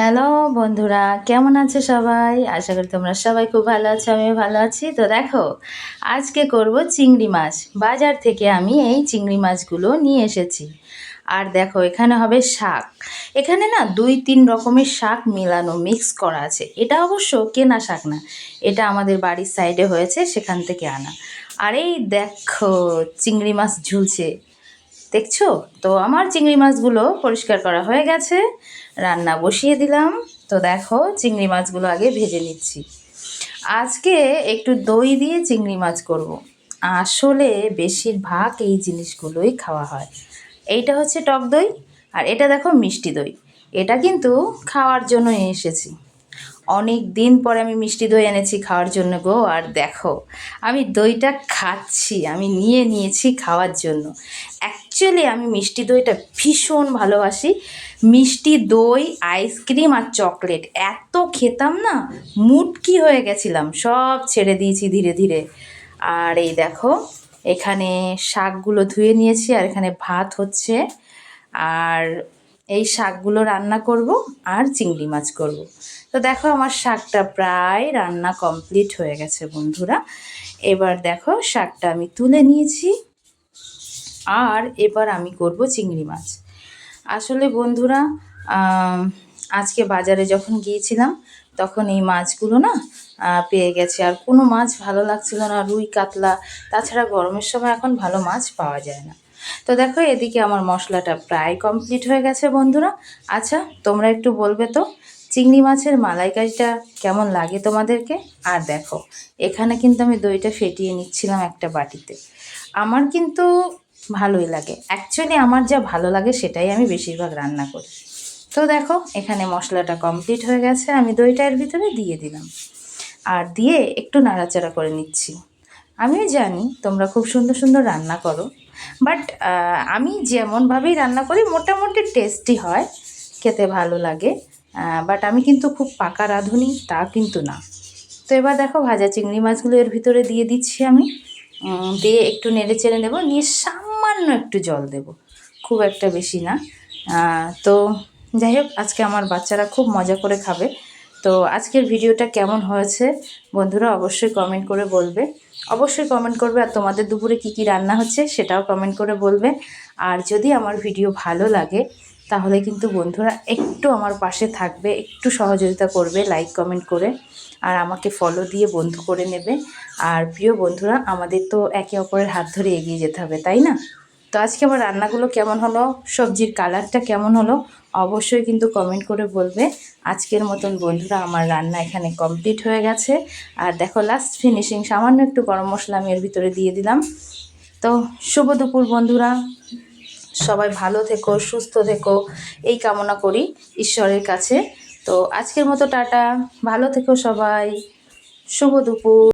Hello বন্ধুরা, কেমন আছো সবাই? আশা করি তোমরা সবাই খুব ভালো আছো, আমিও ভালো আছি। তো দেখো, আজকে করব চিংড়ি মাছ। বাজার থেকে আমি এই চিংড়ি মাছগুলো নিয়ে এসেছি। আর দেখো, এখানে হবে শাক। এখানে না 2-3 রকমের শাক মেলানো, মিক্স করা আছে। এটা অবশ্য কেনা শাক না, এটা আমাদের বাড়ির সাইডে হয়েছে, সেখান থেকে আনা। আর এই দেখো, চিংড়ি মাছ ঝুলছে, দেখছো? তো আমার চিংড়ি মাছগুলো পরিষ্কার করা হয়ে গেছে, রান্না বসিয়ে দিলাম। তো দেখো, চিংড়ি মাছগুলো আগে ভেজে নিচ্ছি। আজকে একটু দই দিয়ে চিংড়ি মাছ করব। আসলে বেশিরভাগ এই জিনিসগুলোই খাওয়া হয়। এইটা হচ্ছে টক দই, আর এটা দেখো মিষ্টি দই। এটা কিন্তু খাওয়ার জন্য এসেছি। অনেক দিন পরে আমি মিষ্টি দই এনেছি খাওয়ার জন্য গো। আর দেখো, আমি দইটা খাচ্ছি, আমি নিয়ে নিয়েছি খাওয়ার জন্য। অ্যাকচুয়ালি আমি মিষ্টি দইটা ভীষণ ভালোবাসি। মিষ্টি দই, আইসক্রিম আর চকলেট এত খেতাম না, মুটকি হয়ে গেছিলাম, সব ছেড়ে দিয়েছি ধীরে ধীরে। আর এই দেখো, এখানে শাকগুলো ধুয়ে নিয়েছি, আর এখানে ভাত হচ্ছে। আর এই শাকগুলো রান্না করব, আর চিংড়ি মাছ করব। তো দেখো, আমার শাকটা প্রায় রান্না কমপ্লিট হয়ে গেছে বন্ধুরা। এবার দেখো, শাকটা আমি তুলে নিয়েছি, আর এবার আমি করব চিংড়ি মাছ। আসলে বন্ধুরা, আজকে বাজারে যখন গিয়েছিলাম তখন এই মাছগুলো না পেয়ে গেছে। আর কোনো মাছ ভালো লাগছিল না, রুই কাতলা, তাছাড়া গরমের সময় এখন ভালো মাছ পাওয়া যায় না। তো দেখো, এদিকে আমার মশলাটা প্রায় কমপ্লিট হয়ে গেছে বন্ধুরা। আচ্ছা, তোমরা একটু বলবে তো চিংড়ি মাছের মালাইকারিটা কেমন লাগে তোমাদেরকে? আর দেখো, এখানে কিন্তু আমি দইটা ফেটিয়ে নিচ্ছিলাম একটা বাটিতে। আমার কিন্তু ভালোই লাগে, অ্যাকচুয়ালি আমার যা ভালো লাগে সেটাই আমি বেশিরভাগ রান্না করি। তো দেখো, এখানে মশলাটা কমপ্লিট হয়ে গেছে, আমি দইটা এর ভিতরে দিয়ে দিলাম, আর দিয়ে একটু নাড়াচাড়া করে নিচ্ছি। আমিও জানি তোমরা খুব সুন্দর সুন্দর রান্না করো, বাট আমি যেমনভাবেই রান্না করি মোটামুটি টেস্টি হয়, খেতে ভালো লাগে। বাট আমি কিন্তু খুব পাকা রাঁধুনি তা কিন্তু না। তো এবার দেখো, ভাজা চিংড়ি মাছগুলো এর ভিতরে দিয়ে দিচ্ছি আমি। দিয়ে একটু নেড়ে চেড়ে নেবো, নিয়ে সামান্য একটু জল দেব, খুব একটা বেশি না। তো যাই হোক, আজকে আমার বাচ্চারা খুব মজা করে খাবে। তো আজকের ভিডিওটা কেমন হয়েছে বন্ধুরা অবশ্যই কমেন্ট করে বলবে, অবশ্যই কমেন্ট করবে। আর তোমাদের দুপুরে কি কি রান্না হচ্ছে সেটাও কমেন্ট করে বলবে। আর যদি আমার ভিডিও ভালো লাগে তাহলে কিন্তু বন্ধুরা একটু আমার পাশে থাকবে, একটু সহযোগিতা করবে লাইক কমেন্ট করে, আর আমাকে ফলো দিয়ে বন্ধু করে নেবে। আর প্রিয় বন্ধুরা, আমাদের তো একে অপরের হাত ধরে এগিয়ে যেতে হবে, তাই না? তো আজকে আমার রান্নাগুলো কেমন হলো, সবজির কালারটা কেমন হলো, অবশ্যই কিন্তু কমেন্ট করে বলবে। আজকের মতন বন্ধুরা আমার রান্না এখানে কমপ্লিট হয়ে গেছে। আর দেখো, লাস্ট ফিনিশিং সামান্য একটু গরম মশলা আমি এর ভিতরে দিয়ে দিলাম। তো শুভ দুপুর বন্ধুরা, সবাই ভালো থেকো, সুস্থ থেকো, এই কামনা করি ঈশ্বরের কাছে। তো আজকের মতো টাটা, ভালো থেকো সবাই, শুভ দুপুর।